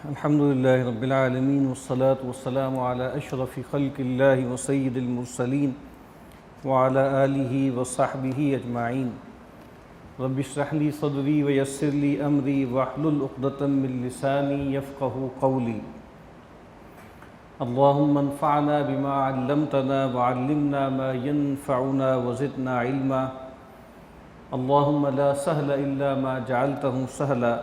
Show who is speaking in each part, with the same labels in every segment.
Speaker 1: الحمد للہ رب العالمین والصلاة والسلام علی اشرف خلق اللہ وسید المرسلین وعلی آلہ وصحبہ اجمعین رب اشرح لی صدری ویسر لی امری واحلل عقدۃ من لسانی یفقہوا قولی اللہم انفعنا بما علمتنا وعلمنا ما ينفعنا وزدنا علما اللہم لا سہل الا ما جعلتہ سہلا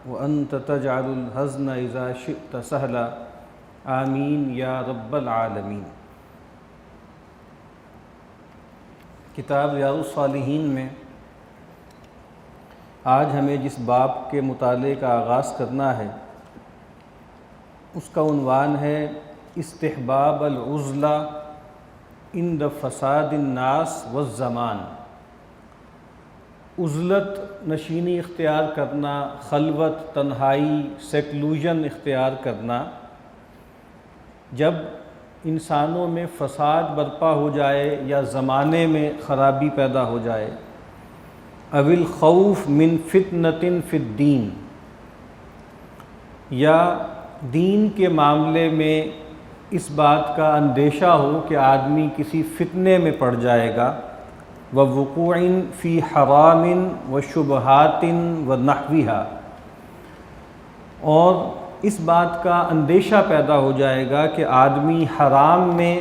Speaker 1: وَأَنْتَ تَجْعَلُ الْحَزْنَ إِذَا شِئْتَ سَهْلًا آمین یا رب العالمین۔ کتاب ریاض الصالحین میں آج ہمیں جس باب کے مطالعے کا آغاز کرنا ہے اس کا عنوان ہے استحباب العزلہ عند فساد الناس والزمان۔ عزلت نشینی اختیار کرنا، خلوت، تنہائی، سیکلوژن اختیار کرنا جب انسانوں میں فساد برپا ہو جائے یا زمانے میں خرابی پیدا ہو جائے، او الخوف من فتنۃ فی الدین، یا دین کے معاملے میں اس بات کا اندیشہ ہو کہ آدمی کسی فتنے میں پڑ جائے گا، ووقوع فی حرام وشبہات ونحوہا، اور اس بات کا اندیشہ پیدا ہو جائے گا کہ آدمی حرام میں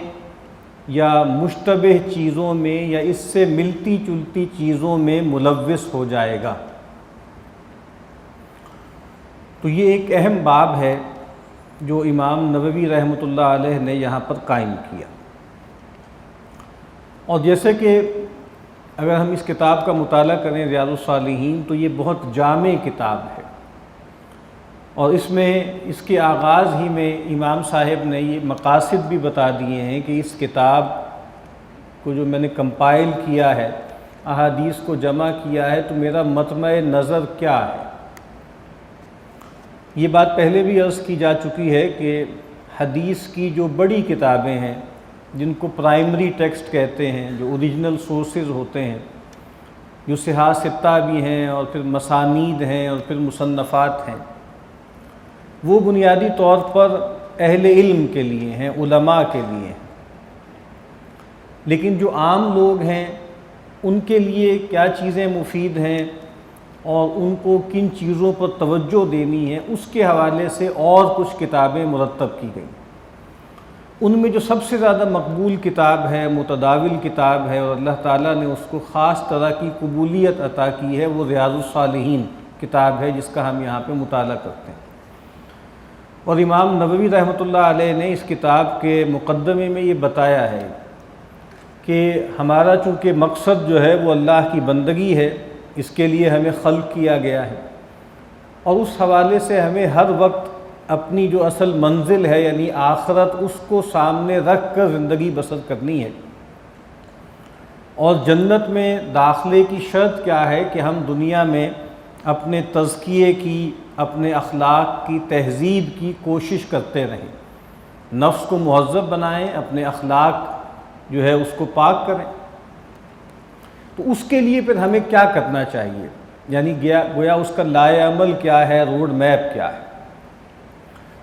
Speaker 1: یا مشتبہ چیزوں میں یا اس سے ملتی جلتی چیزوں میں ملوث ہو جائے گا۔ تو یہ ایک اہم باب ہے جو امام نووی رحمۃ اللہ علیہ نے یہاں پر قائم کیا، اور جیسے کہ اگر ہم اس کتاب کا مطالعہ کریں ریاض الصالحین تو یہ بہت جامع کتاب ہے، اور اس میں اس کے آغاز ہی میں امام صاحب نے یہ مقاصد بھی بتا دیے ہیں کہ اس کتاب کو جو میں نے کمپائل کیا ہے، احادیث کو جمع کیا ہے، تو میرا مطمع نظر کیا ہے۔ یہ بات پہلے بھی عرض کی جا چکی ہے کہ حدیث کی جو بڑی کتابیں ہیں جن کو پرائمری ٹیکسٹ کہتے ہیں، جو اوریجنل سورسز ہوتے ہیں، جو صحاح ستہ بھی ہیں اور پھر مسانید ہیں اور پھر مصنفات ہیں، وہ بنیادی طور پر اہل علم کے لیے ہیں، علماء کے لیے ہیں، لیکن جو عام لوگ ہیں ان کے لیے کیا چیزیں مفید ہیں اور ان کو کن چیزوں پر توجہ دینی ہے، اس کے حوالے سے اور کچھ کتابیں مرتب کی گئیں۔ ان میں جو سب سے زیادہ مقبول کتاب ہے، متداول کتاب ہے، اور اللہ تعالیٰ نے اس کو خاص طرح کی قبولیت عطا کی ہے، وہ ریاض الصالحین کتاب ہے جس کا ہم یہاں پہ مطالعہ کرتے ہیں۔ اور امام نووی رحمۃ اللہ علیہ نے اس کتاب کے مقدمے میں یہ بتایا ہے کہ ہمارا چونکہ مقصد جو ہے وہ اللہ کی بندگی ہے، اس کے لیے ہمیں خلق کیا گیا ہے، اور اس حوالے سے ہمیں ہر وقت اپنی جو اصل منزل ہے یعنی آخرت، اس کو سامنے رکھ کر زندگی بسر کرنی ہے۔ اور جنت میں داخلے کی شرط کیا ہے کہ ہم دنیا میں اپنے تزکیے کی، اپنے اخلاق کی تہذیب کی کوشش کرتے رہیں، نفس کو مہذب بنائیں، اپنے اخلاق جو ہے اس کو پاک کریں۔ تو اس کے لیے پھر ہمیں کیا کرنا چاہیے، یعنی گویا اس کا لائے عمل کیا ہے، روڈ میپ کیا ہے۔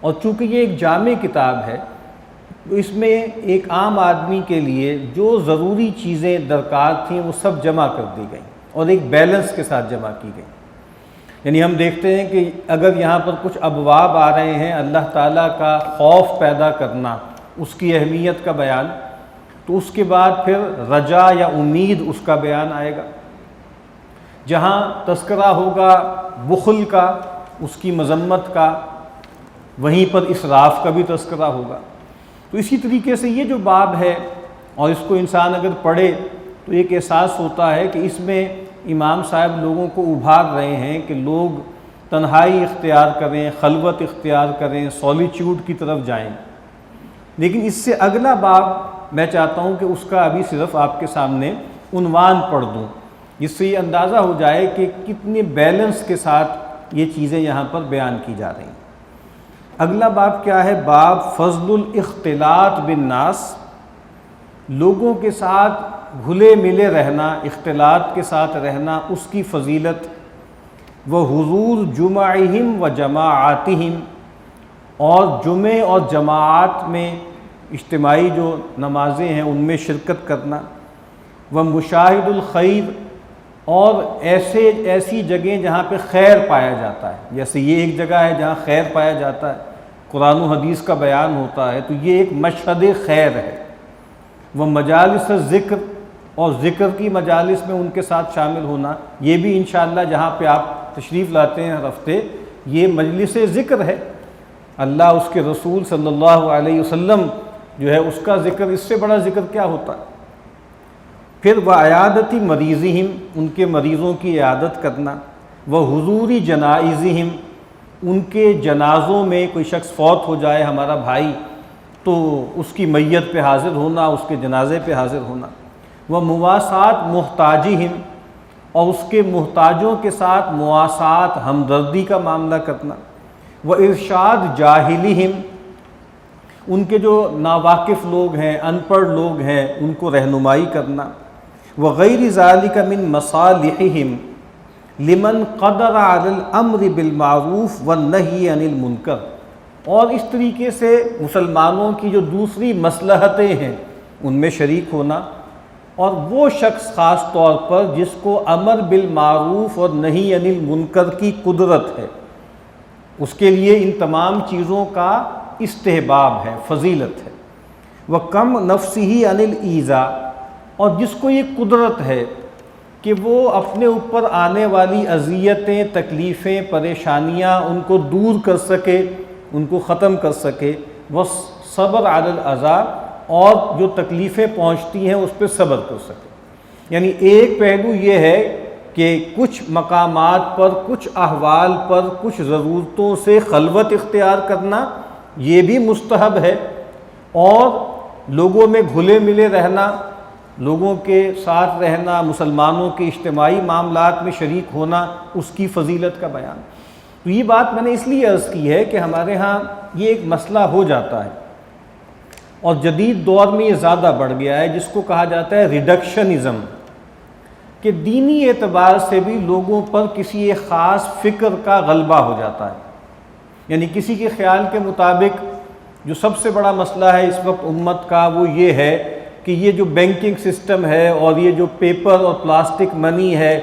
Speaker 1: اور چونکہ یہ ایک جامع کتاب ہے تو اس میں ایک عام آدمی کے لیے جو ضروری چیزیں درکار تھیں وہ سب جمع کر دی گئیں، اور ایک بیلنس کے ساتھ جمع کی گئیں۔ یعنی ہم دیکھتے ہیں کہ اگر یہاں پر کچھ ابواب آ رہے ہیں اللہ تعالیٰ کا خوف پیدا کرنا، اس کی اہمیت کا بیان، تو اس کے بعد پھر رجا یا امید اس کا بیان آئے گا۔ جہاں تذکرہ ہوگا بخل کا، اس کی مذمت کا، وہیں پر اسراف کا بھی تذکرہ ہوگا۔ تو اسی طریقے سے یہ جو باب ہے، اور اس کو انسان اگر پڑھے تو ایک احساس ہوتا ہے کہ اس میں امام صاحب لوگوں کو ابھار رہے ہیں کہ لوگ تنہائی اختیار کریں، خلوت اختیار کریں، سولیچیوڈ کی طرف جائیں۔ لیکن اس سے اگلا باب میں چاہتا ہوں کہ اس کا ابھی صرف آپ کے سامنے عنوان پڑھ دوں، جس سے یہ اندازہ ہو جائے کہ کتنے بیلنس کے ساتھ یہ چیزیں یہاں پر بیان کی جا رہی ہیں۔ اگلا باب کیا ہے؟ باب فضل الاختلاط بالناس، لوگوں کے ساتھ گھلے ملے رہنا، اختلاط کے ساتھ رہنا، اس کی فضیلت، وحضور جمعہم و جماعاتہم، اور جمعے اور جماعت میں اجتماعی جو نمازیں ہیں ان میں شرکت کرنا، و مشاہد الخیر، اور ایسی جگہیں جہاں پہ خیر پایا جاتا ہے، جیسے یہ ایک جگہ ہے جہاں خیر پایا جاتا ہے، قرآن و حدیث کا بیان ہوتا ہے، تو یہ ایک مشہد خیر ہے۔ وہ مجالس ذکر، اور ذکر کی مجالس میں ان کے ساتھ شامل ہونا، یہ بھی انشاءاللہ جہاں پہ آپ تشریف لاتے ہیں ہر ہفتے، یہ مجلس ذکر ہے۔ اللہ، اس کے رسول صلی اللہ علیہ وسلم جو ہے اس کا ذکر، اس سے بڑا ذکر کیا ہوتا ہے؟ پھر وہ عیادتی مریضہم، ان کے مریضوں کی عیادت کرنا، وہ حضوری جنائزہم، ان کے جنازوں میں کوئی شخص فوت ہو جائے ہمارا بھائی تو اس کی میت پہ حاضر ہونا، اس کے جنازے پہ حاضر ہونا، وہ مواسات محتاجہم، اور اس کے محتاجوں کے ساتھ مواسات، ہمدردی کا معاملہ کرنا، وہ ارشاد جاہلہم، ان کے جو ناواقف لوگ ہیں، ان پڑھ لوگ ہیں، ان کو رہنمائی کرنا، وغیر ذالک من مصالحہم لمن قدر علی الامر بالمعروف والنہی عن المنکر، اور اس طریقے سے مسلمانوں کی جو دوسری مصلحتیں ہیں ان میں شریک ہونا، اور وہ شخص خاص طور پر جس کو امر بالمعروف اور نہی عن المنکر کی قدرت ہے، اس کے لیے ان تمام چیزوں کا استحباب ہے، فضیلت ہے۔ وَكَمْ نَفْسِهِ عَنِ الْإِيذَاءِ، اور جس کو یہ قدرت ہے کہ وہ اپنے اوپر آنے والی اذیتیں، تکلیفیں، پریشانیاں ان کو دور کر سکے، ان کو ختم کر سکے، وَصَبْرَ عَلَى الْأَذَىٰ، اور جو تکلیفیں پہنچتی ہیں اس پہ صبر کر سکے۔ یعنی ایک پہلو یہ ہے کہ کچھ مقامات پر، کچھ احوال پر، کچھ ضرورتوں سے خلوت اختیار کرنا یہ بھی مستحب ہے، اور لوگوں میں گھلے ملے رہنا، لوگوں کے ساتھ رہنا، مسلمانوں کے اجتماعی معاملات میں شریک ہونا، اس کی فضیلت کا بیان۔ تو یہ بات میں نے اس لیے عرض کی ہے کہ ہمارے ہاں یہ ایک مسئلہ ہو جاتا ہے، اور جدید دور میں یہ زیادہ بڑھ گیا ہے، جس کو کہا جاتا ہے ریڈکشنزم، کہ دینی اعتبار سے بھی لوگوں پر کسی ایک خاص فکر کا غلبہ ہو جاتا ہے۔ یعنی کسی کے خیال کے مطابق جو سب سے بڑا مسئلہ ہے اس وقت امت کا وہ یہ ہے کہ یہ جو بینکنگ سسٹم ہے، اور یہ جو پیپر اور پلاسٹک منی ہے،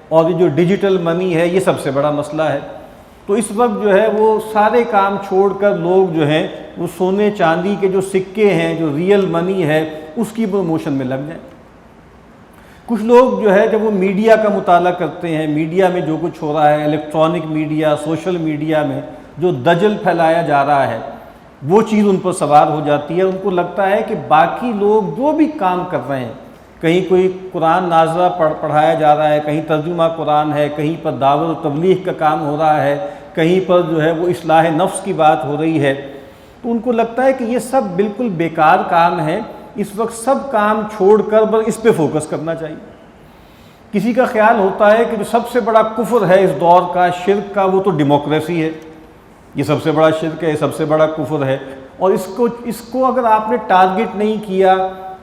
Speaker 1: اور یہ جو ڈیجیٹل منی ہے، یہ سب سے بڑا مسئلہ ہے۔ تو اس وقت جو ہے وہ سارے کام چھوڑ کر لوگ جو ہیں وہ سونے چاندی کے جو سکے ہیں، جو ریئل منی ہے، اس کی پروموشن میں لگ جائیں۔ کچھ لوگ جو ہے جب وہ میڈیا کا مطالعہ کرتے ہیں، میڈیا میں جو کچھ ہو رہا ہے، الیکٹرانک میڈیا، سوشل میڈیا میں جو دجل پھیلایا جا رہا ہے، وہ چیز ان پر سوار ہو جاتی ہے۔ ان کو لگتا ہے کہ باقی لوگ جو بھی کام کر رہے ہیں، کہیں کوئی قرآن نازلہ پڑھایا جا رہا ہے، کہیں ترجمہ قرآن ہے، کہیں پر دعوت و تبلیغ کا کام ہو رہا ہے، کہیں پر جو ہے وہ اصلاح نفس کی بات ہو رہی ہے، تو ان کو لگتا ہے کہ یہ سب بالکل بیکار کام ہے، اس وقت سب کام چھوڑ کر بس اس پہ فوکس کرنا چاہیے۔ کسی کا خیال ہوتا ہے کہ جو سب سے بڑا کفر ہے اس دور کا، شرک کا، وہ تو ڈیموکریسی ہے، یہ سب سے بڑا شرک ہے، سب سے بڑا کفر ہے، اور اس کو اگر آپ نے ٹارگٹ نہیں کیا،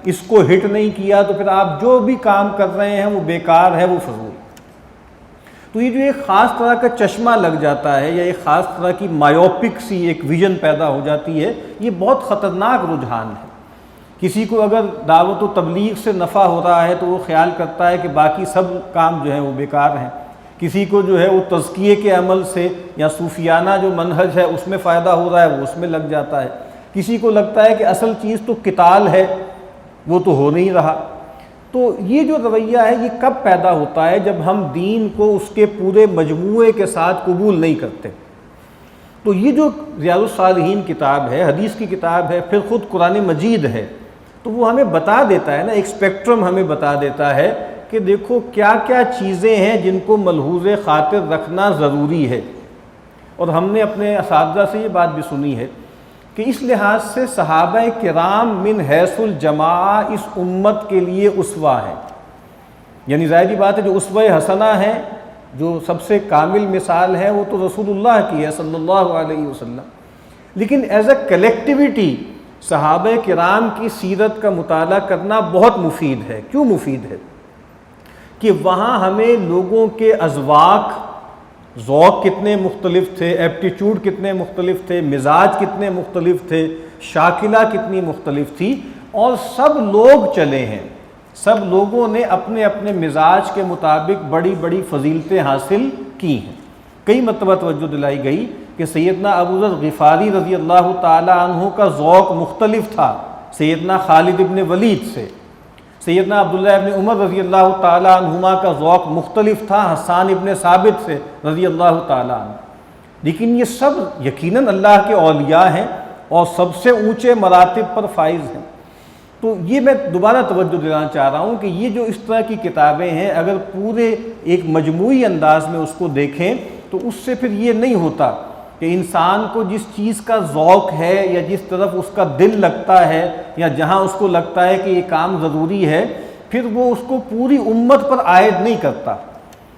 Speaker 1: اس کو ہٹ نہیں کیا، تو پھر آپ جو بھی کام کر رہے ہیں وہ بیکار ہے، وہ فضول۔ تو یہ جو ایک خاص طرح کا چشمہ لگ جاتا ہے، یا ایک خاص طرح کی مایوپک سی ایک ویژن پیدا ہو جاتی ہے، یہ بہت خطرناک رجحان ہے۔ کسی کو اگر دعوت و تبلیغ سے نفع ہو رہا ہے تو وہ خیال کرتا ہے کہ باقی سب کام جو ہیں وہ بیکار ہیں۔ کسی کو جو ہے وہ تزکیے کے عمل سے یا صوفیانہ جو منہج ہے اس میں فائدہ ہو رہا ہے، وہ اس میں لگ جاتا ہے۔ کسی کو لگتا ہے کہ اصل چیز تو قتال ہے، وہ تو ہو نہیں رہا۔ تو یہ جو رویہ ہے یہ کب پیدا ہوتا ہے؟ جب ہم دین کو اس کے پورے مجموعے کے ساتھ قبول نہیں کرتے۔ تو یہ جو ریاض الصالحین کتاب ہے، حدیث کی کتاب ہے، پھر خود قرآن مجید ہے، تو وہ ہمیں بتا دیتا ہے نا، ایک اسپیکٹرم ہمیں بتا دیتا ہے کہ دیکھو کیا کیا چیزیں ہیں جن کو ملحوظ خاطر رکھنا ضروری ہے۔ اور ہم نے اپنے اساتذہ سے یہ بات بھی سنی ہے کہ اس لحاظ سے صحابہ کرام من حیث الجماعہ اس امت کے لیے اسوہ ہیں۔ یعنی ظاہری بات ہے جو اسوہ حسنہ ہے، جو سب سے کامل مثال ہے، وہ تو رسول اللہ کی ہے صلی اللہ علیہ وسلم۔ لیکن ایز اے کلیکٹیویٹی صحابہ کرام کی سیرت کا مطالعہ کرنا بہت مفید ہے۔ کیوں مفید ہے؟ کہ وہاں ہمیں لوگوں کے اذواق ذوق کتنے مختلف تھے، ایپٹیچیوڈ کتنے مختلف تھے، مزاج کتنے مختلف تھے، شاکلہ کتنی مختلف تھی، اور سب لوگ چلے ہیں، سب لوگوں نے اپنے اپنے مزاج کے مطابق بڑی بڑی فضیلتیں حاصل کی ہیں۔ کئی مرتبہ توجہ دلائی گئی کہ سیدنا ابو ذر غفاری رضی اللہ تعالی عنہ کا ذوق مختلف تھا سیدنا خالد ابن ولید سے، سیدنا عبداللہ ابن عمر رضی اللہ تعالی عنہما کا ذوق مختلف تھا حسان ابن ثابت سے رضی اللہ تعالی عنہ، لیکن یہ سب یقیناً اللہ کے اولیاء ہیں اور سب سے اونچے مراتب پر فائز ہیں۔ تو یہ میں دوبارہ توجہ دلانا چاہ رہا ہوں کہ یہ جو اس طرح کی کتابیں ہیں، اگر پورے ایک مجموعی انداز میں اس کو دیکھیں تو اس سے پھر یہ نہیں ہوتا کہ انسان کو جس چیز کا ذوق ہے یا جس طرف اس کا دل لگتا ہے یا جہاں اس کو لگتا ہے کہ یہ کام ضروری ہے، پھر وہ اس کو پوری امت پر عائد نہیں کرتا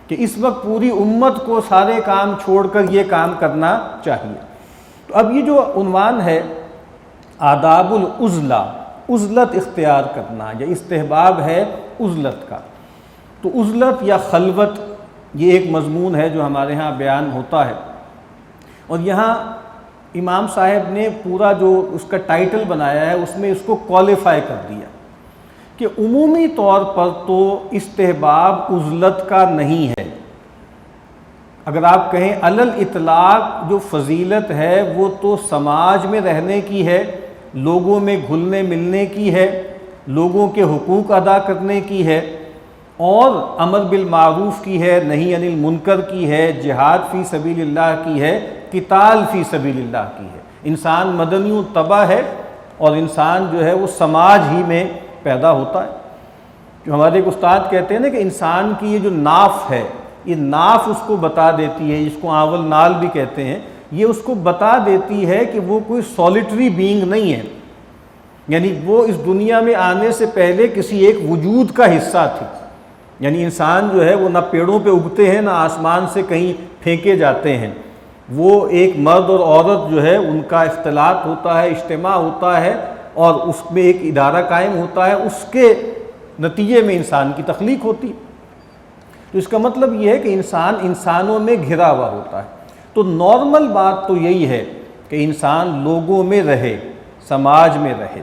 Speaker 1: کہ اس وقت پوری امت کو سارے کام چھوڑ کر یہ کام کرنا چاہیے۔ تو اب یہ جو عنوان ہے آداب العزلہ، عزلت اختیار کرنا یا استحباب ہے عزلت کا، تو عزلت یا خلوت یہ ایک مضمون ہے جو ہمارے ہاں بیان ہوتا ہے، اور یہاں امام صاحب نے پورا جو اس کا ٹائٹل بنایا ہے اس میں اس کو کوالیفائی کر دیا کہ عمومی طور پر تو استحباب عزلت کا نہیں ہے۔ اگر آپ کہیں علی الاطلاق جو فضیلت ہے وہ تو سماج میں رہنے کی ہے، لوگوں میں گھلنے ملنے کی ہے، لوگوں کے حقوق ادا کرنے کی ہے، اور امر بالمعروف کی ہے، نہی عن المنکر کی ہے، جہاد فی سبیل اللہ کی ہے، قتال فی سبیل اللہ کی ہے۔ انسان مدنی طبع ہے اور انسان جو ہے وہ سماج ہی میں پیدا ہوتا ہے۔ جو ہمارے ایک استاد کہتے ہیں نا کہ انسان کی یہ جو ناف ہے، یہ ناف اس کو بتا دیتی ہے، جس کو آول نال بھی کہتے ہیں، یہ اس کو بتا دیتی ہے کہ وہ کوئی سولیٹری بینگ نہیں ہے، یعنی وہ اس دنیا میں آنے سے پہلے کسی ایک وجود کا حصہ تھی۔ یعنی انسان جو ہے وہ نہ پیڑوں پہ اگتے ہیں نہ آسمان سے کہیں پھینکے جاتے ہیں، وہ ایک مرد اور عورت جو ہے ان کا اختلاط ہوتا ہے، اجتماع ہوتا ہے، اور اس میں ایک ادارہ قائم ہوتا ہے، اس کے نتیجے میں انسان کی تخلیق ہوتی ہے۔ تو اس کا مطلب یہ ہے کہ انسان انسانوں میں گھرا ہوا ہوتا ہے۔ تو نارمل بات تو یہی ہے کہ انسان لوگوں میں رہے، سماج میں رہے،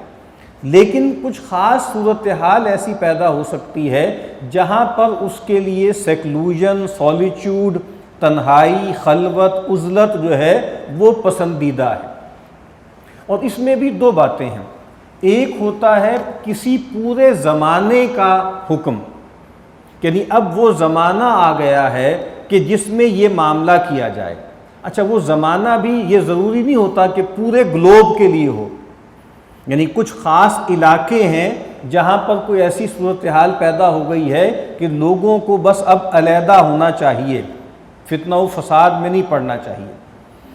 Speaker 1: لیکن کچھ خاص صورتحال ایسی پیدا ہو سکتی ہے جہاں پر اس کے لیے سیکلوژن، سولیچیوڈ، تنہائی، خلوت، عزلت جو ہے وہ پسندیدہ ہے۔ اور اس میں بھی دو باتیں ہیں، ایک ہوتا ہے کسی پورے زمانے کا حکم، یعنی اب وہ زمانہ آ گیا ہے کہ جس میں یہ معاملہ کیا جائے۔ اچھا، وہ زمانہ بھی یہ ضروری نہیں ہوتا کہ پورے گلوب کے لیے ہو، یعنی کچھ خاص علاقے ہیں جہاں پر کوئی ایسی صورتحال پیدا ہو گئی ہے کہ لوگوں کو بس اب علیحدہ ہونا چاہیے، فتنہ و فساد میں نہیں پڑنا چاہیے۔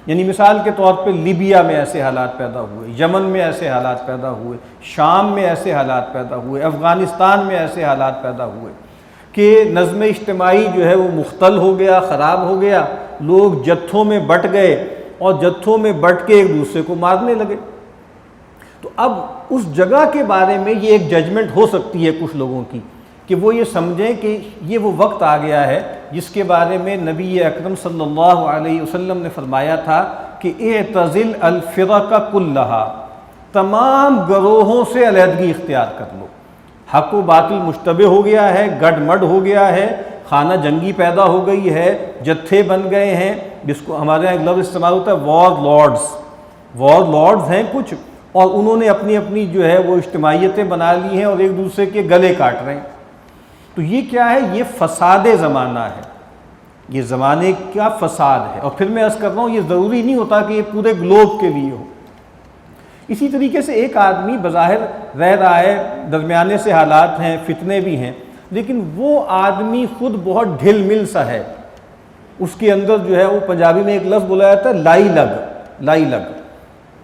Speaker 1: یعنی مثال کے طور پہ لیبیا میں ایسے حالات پیدا ہوئے، یمن میں ایسے حالات پیدا ہوئے، شام میں ایسے حالات پیدا ہوئے، افغانستان میں ایسے حالات پیدا ہوئے کہ نظم اجتماعی جو ہے وہ مختل ہو گیا، خراب ہو گیا، لوگ جتھوں میں بٹ گئے اور جتھوں میں بٹ کے ایک دوسرے کو مارنے لگے۔ تو اب اس جگہ کے بارے میں یہ ایک ججمنٹ ہو سکتی ہے کچھ لوگوں کی کہ وہ یہ سمجھیں کہ یہ وہ وقت آ گیا ہے جس کے بارے میں نبی اکرم صلی اللہ علیہ وسلم نے فرمایا تھا کہ اعتزل الفرق کلہا، تمام گروہوں سے علیحدگی اختیار کر لو۔ حق و باطل مشتبہ ہو گیا ہے، گڈ مڈ ہو گیا ہے، خانہ جنگی پیدا ہو گئی ہے، جتھے بن گئے ہیں، جس کو ہمارے یہاں ایک لفظ استعمال ہوتا ہے وار لارڈز ہیں کچھ، اور انہوں نے اپنی اپنی جو ہے وہ اجتماعیتیں بنا لی ہیں اور ایک دوسرے کے گلے کاٹ رہے ہیں۔ تو یہ کیا ہے؟ یہ فساد زمانہ ہے، یہ زمانے کا فساد ہے۔ اور پھر میں عرض کر رہا ہوں یہ ضروری نہیں ہوتا کہ یہ پورے گلوب کے لیے ہو۔ اسی طریقے سے ایک آدمی بظاہر رہ رہا ہے، درمیانے سے حالات ہیں، فتنے بھی ہیں، لیکن وہ آدمی خود بہت ڈھل مل سا ہے، اس کے اندر جو ہے وہ پنجابی میں ایک لفظ بولا جاتا ہے لائی لگ،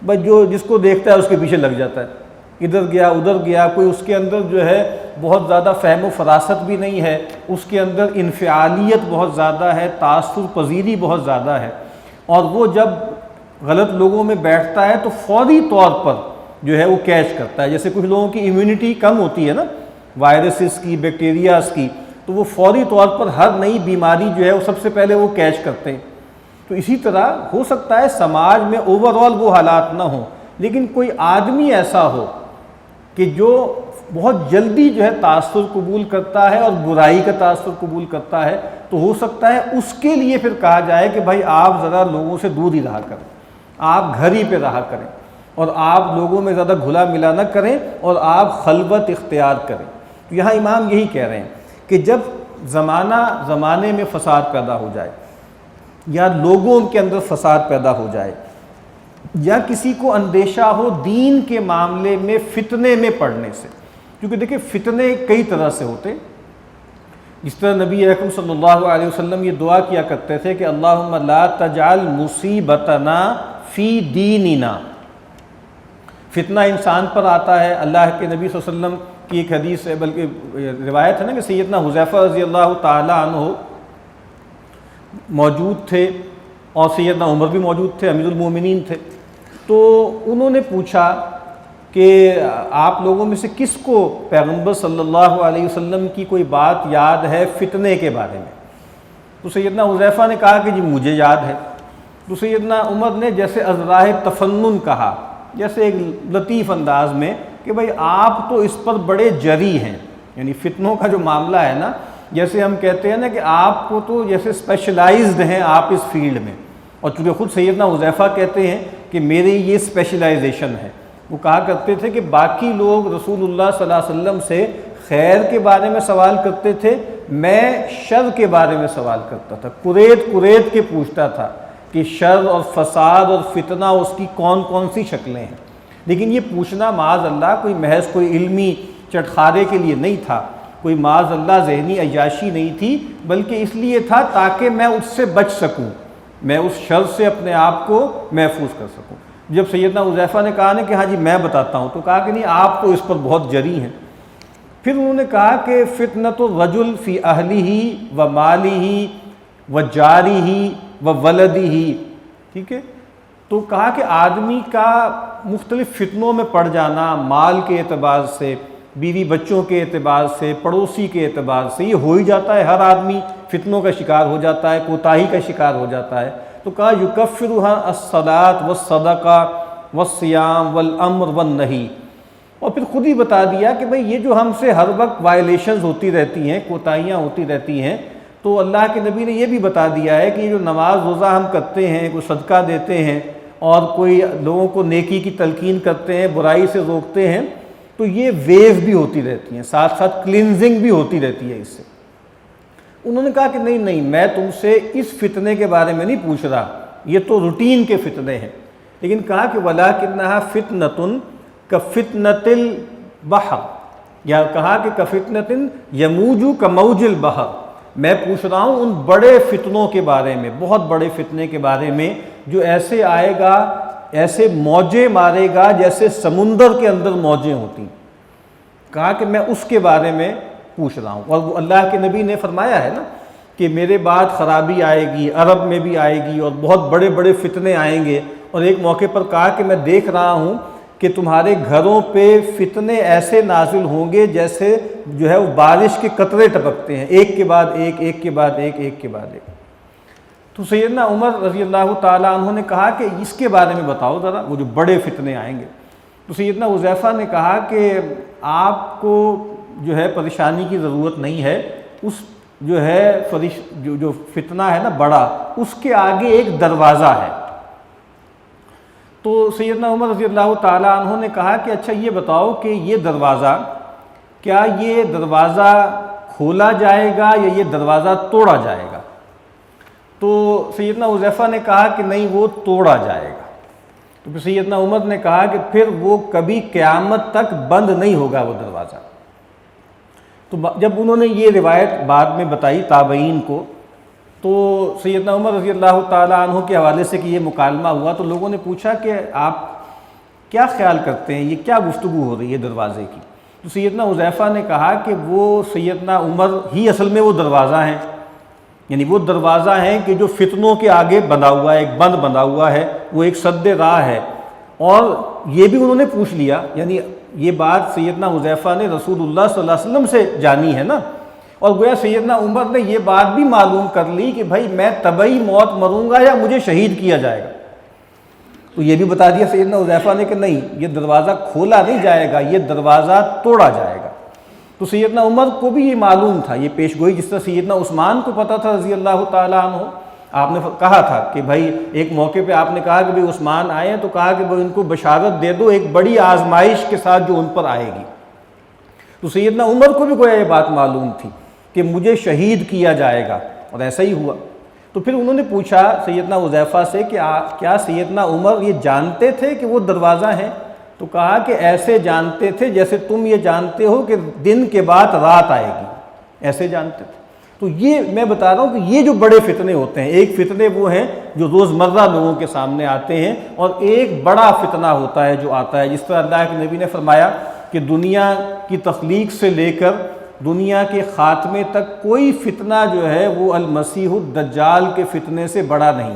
Speaker 1: بس جو جس کو دیکھتا ہے اس کے پیچھے لگ جاتا ہے، ادھر گیا ادھر گیا، کوئی اس کے اندر جو ہے بہت زیادہ فہم و فراست بھی نہیں ہے، اس کے اندر انفعالیت بہت زیادہ ہے، تاثر پذیری بہت زیادہ ہے، اور وہ جب غلط لوگوں میں بیٹھتا ہے تو فوری طور پر جو ہے وہ کیچ کرتا ہے۔ جیسے کچھ لوگوں کی امیونٹی کم ہوتی ہے نا، وائرسز کی، بیکٹیریاز کی، تو وہ فوری طور پر ہر نئی بیماری جو ہے وہ سب سے پہلے وہ کیچ کرتے ہیں۔ تو اسی طرح ہو سکتا ہے سماج میں اوور آل وہ حالات نہ ہوں، لیکن کوئی آدمی ایسا ہو کہ جو بہت جلدی جو ہے تاثر قبول کرتا ہے اور برائی کا تاثر قبول کرتا ہے، تو ہو سکتا ہے اس کے لیے پھر کہا جائے کہ بھائی آپ ذرا لوگوں سے دور ہی رہا کریں، آپ گھر ہی پہ رہا کریں، اور آپ لوگوں میں زیادہ گھلا ملا نہ کریں، اور آپ خلوت اختیار کریں۔ تو یہاں امام یہی کہہ رہے ہیں کہ جب زمانے میں فساد پیدا ہو جائے، یا لوگوں کے اندر فساد پیدا ہو جائے، یا کسی کو اندیشہ ہو دین کے معاملے میں فتنے میں پڑنے سے، کیونکہ دیکھیں فتنے کئی طرح سے ہوتے، جس طرح نبی اکرم صلی اللہ علیہ وسلم یہ دعا کیا کرتے تھے کہ اللہم لا تجعل مصیبتنا فی دیننا۔ فتنہ انسان پر آتا ہے، اللہ کے نبی صلی اللہ علیہ وسلم کی ایک حدیث ہے، بلکہ روایت ہے نا کہ سیدنا حذیفہ رضی اللہ تعالی عنہ موجود تھے، اور سیدنا عمر بھی موجود تھے، امیر المومنین تھے، تو انہوں نے پوچھا کہ آپ لوگوں میں سے کس کو پیغمبر صلی اللہ علیہ وسلم کی کوئی بات یاد ہے فتنے کے بارے میں؟ تو سیدنا حذیفہ نے کہا کہ جی مجھے یاد ہے۔ تو سیدنا عمر نے جیسے ازراہ تفنن کہا، جیسے ایک لطیف انداز میں کہ بھائی آپ تو اس پر بڑے جری ہیں، یعنی فتنوں کا جو معاملہ ہے نا، جیسے ہم کہتے ہیں نا کہ آپ کو تو جیسے اسپیشلائزڈ ہیں آپ اس فیلڈ میں، اور چونکہ خود سیدنا حذیفہ کہتے ہیں کہ میری یہ اسپیشلائزیشن ہے۔ وہ کہا کرتے تھے کہ باقی لوگ رسول اللہ صلی اللہ علیہ وسلم سے خیر کے بارے میں سوال کرتے تھے، میں شر کے بارے میں سوال کرتا تھا، قریت کے پوچھتا تھا کہ شر اور فساد اور فتنہ اس کی کون کون سی شکلیں ہیں۔ لیکن یہ پوچھنا معاذ اللہ کوئی علمی چٹخارے کے لیے نہیں تھا، کوئی معاذ اللہ ذہنی عیاشی نہیں تھی، بلکہ اس لیے تھا تاکہ میں اس سے بچ سکوں، میں اس شر سے اپنے آپ کو محفوظ کر سکوں۔ جب سیدنا حذیفہ نے کہا نا کہ ہاں جی میں بتاتا ہوں، تو کہا کہ نہیں آپ تو اس پر بہت جری ہیں۔ پھر انہوں نے کہا کہ فتنۃ الرجل فی اہلہ و مالہ و جارہ و ولدہ، ٹھیک ہے، تو کہا کہ آدمی کا مختلف فتنوں میں پڑ جانا، مال کے اعتبار سے، بیوی بچوں کے اعتبار سے، پڑوسی کے اعتبار سے، یہ ہو ہی جاتا ہے، ہر آدمی فتنوں کا شکار ہو جاتا ہے، کوتاہی کا شکار ہو جاتا ہے۔ تو کہا یکفرھا الصلاۃ والصدقہ والصیام والامر والنہی، اور پھر خود ہی بتا دیا کہ بھئی یہ جو ہم سے ہر وقت وائلیشنز ہوتی رہتی ہیں، کوتاہیاں ہوتی رہتی ہیں، تو اللہ کے نبی نے یہ بھی بتا دیا ہے کہ یہ جو نماز روزہ ہم کرتے ہیں، کوئی صدقہ دیتے ہیں، اور کوئی لوگوں کو نیکی کی تلقین کرتے ہیں، برائی سے روکتے ہیں، تو یہ ویو بھی ہوتی رہتی ہیں، ساتھ ساتھ کلینزنگ بھی ہوتی رہتی ہے اس سے۔ انہوں نے کہا کہ نہیں میں تم سے اس فتنے کے بارے میں نہیں پوچھ رہا، یہ تو روٹین کے فتنے ہیں، لیکن کہا کہ وَلَٰكِنَّهَا فِتْنَةٌ كَفِتْنَةِ الْبَحْرِ، یا کہا کہ كَفِتْنَةٍ يَمُوجُ كَمَوْجِ الْبَحْرِ، میں پوچھ رہا ہوں ان بڑے فتنوں کے بارے میں، بہت بڑے فتنے کے بارے میں جو ایسے آئے گا، ایسے موجیں مارے گا جیسے سمندر کے اندر موجیں ہوتی۔ کہا کہ میں اس کے بارے میں پوچھ رہا ہوں، اور وہ اللہ کے نبی نے فرمایا ہے نا کہ میرے بعد خرابی آئے گی، عرب میں بھی آئے گی، اور بہت بڑے بڑے فتنے آئیں گے، اور ایک موقع پر کہا کہ میں دیکھ رہا ہوں کہ تمہارے گھروں پہ فتنے ایسے نازل ہوں گے جیسے جو ہے وہ بارش کے قطرے ٹپکتے ہیں، ایک کے بعد ایک، ایک کے بعد ایک، ایک کے بعد ایک۔ تو سیدنا عمر رضی اللہ تعالیٰ عنہ نے کہا کہ اس کے بارے میں بتاؤ ذرا، وہ جو بڑے فتنے آئیں گے۔ تو سیدنا حذیفہ نے کہا کہ آپ کو جو ہے پریشانی کی ضرورت نہیں ہے، اس جو ہے جو فتنہ ہے نا بڑا، اس کے آگے ایک دروازہ ہے۔ تو سیدنا عمر رضی اللہ تعالیٰ عنہ نے کہا کہ اچھا یہ بتاؤ کہ یہ دروازہ، کیا یہ دروازہ کھولا جائے گا یا یہ دروازہ توڑا جائے گا؟ تو سیدنا حذیفہ نے کہا کہ نہیں وہ توڑا جائے گا۔ تو پھر سیدنا عمر نے کہا کہ پھر وہ کبھی قیامت تک بند نہیں ہوگا وہ دروازہ۔ تو جب انہوں نے یہ روایت بعد میں بتائی تابعین کو، تو سیدنا عمر رضی اللہ تعالیٰ عنہ کے حوالے سے کہ یہ مکالمہ ہوا، تو لوگوں نے پوچھا کہ آپ کیا خیال کرتے ہیں، یہ کیا گفتگو ہو رہی ہے دروازے کی؟ تو سیدنا حذیفہ نے کہا کہ وہ سیدنا عمر ہی اصل میں وہ دروازہ ہیں، یعنی وہ دروازہ ہیں کہ جو فتنوں کے آگے بندھا ہوا ہے، ایک بند بندھا ہوا ہے، وہ ایک سد راہ ہے۔ اور یہ بھی انہوں نے پوچھ لیا، یعنی یہ بات سیدنا حذیفہ نے رسول اللہ صلی اللہ علیہ وسلم سے جانی ہے نا، اور گویا سیدنا عمر نے یہ بات بھی معلوم کر لی کہ بھائی میں طبعی موت مروں گا یا مجھے شہید کیا جائے گا۔ تو یہ بھی بتا دیا سیدنا حذیفہ نے کہ نہیں، یہ دروازہ کھولا نہیں جائے گا، یہ دروازہ توڑا جائے گا۔ تو سیدنا عمر کو بھی یہ معلوم تھا، یہ پیشگوئی جس طرح سیدنا عثمان کو پتہ تھا رضی اللہ تعالیٰ عنہ۔ آپ نے کہا تھا کہ بھائی ایک موقع پہ آپ نے کہا کہ بھائی عثمان آئے ہیں، تو کہا کہ بھائی ان کو بشارت دے دو ایک بڑی آزمائش کے ساتھ جو ان پر آئے گی۔ تو سیدنا عمر کو بھی گویا یہ بات معلوم تھی کہ مجھے شہید کیا جائے گا، اور ایسا ہی ہوا۔ تو پھر انہوں نے پوچھا سیدنا حذیفہ سے کہ کیا سیدنا عمر یہ جانتے تھے کہ وہ دروازہ ہیں؟ تو کہا کہ ایسے جانتے تھے جیسے تم یہ جانتے ہو کہ دن کے بعد رات آئے گی، ایسے جانتے تھے۔ تو یہ میں بتا رہا ہوں کہ یہ جو بڑے فتنے ہوتے ہیں، ایک فتنے وہ ہیں جو روزمرہ لوگوں کے سامنے آتے ہیں، اور ایک بڑا فتنہ ہوتا ہے جو آتا ہے، جس طرح اللہ کے نبی نے فرمایا کہ دنیا کی تخلیق سے لے کر دنیا کے خاتمے تک کوئی فتنہ جو ہے وہ المسیح الدجال کے فتنے سے بڑا نہیں۔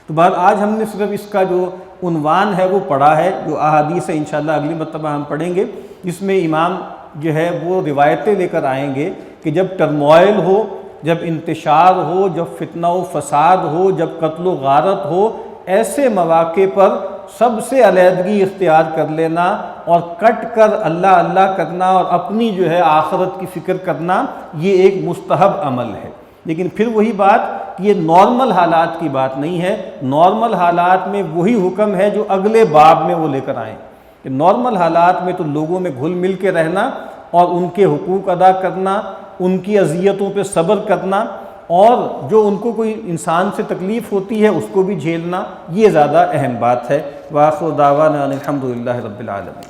Speaker 1: تو بعد آج ہم نے صرف اس کا جو عنوان ہے وہ پڑھا ہے، جو احادیث ہے انشاءاللہ اگلی مرتبہ ہم پڑھیں گے، جس میں امام جو ہے وہ روایتیں لے کر آئیں گے کہ جب ٹرموائل ہو، جب انتشار ہو، جب فتنہ و فساد ہو، جب قتل و غارت ہو، ایسے مواقع پر سب سے علیحدگی اختیار کر لینا اور کٹ کر اللہ اللہ کرنا اور اپنی جو ہے آخرت کی فکر کرنا، یہ ایک مستحب عمل ہے۔ لیکن پھر وہی بات کہ یہ نارمل حالات کی بات نہیں ہے، نارمل حالات میں وہی حکم ہے جو اگلے باب میں وہ لے کر آئیں کہ نارمل حالات میں تو لوگوں میں گھل مل کے رہنا اور ان کے حقوق ادا کرنا، ان کی اذیتوں پہ صبر کرنا، اور جو ان کو کوئی انسان سے تکلیف ہوتی ہے اس کو بھی جھیلنا، یہ زیادہ اہم بات ہے۔ وآخر دعوانا ان الحمد للہ رب العالمین۔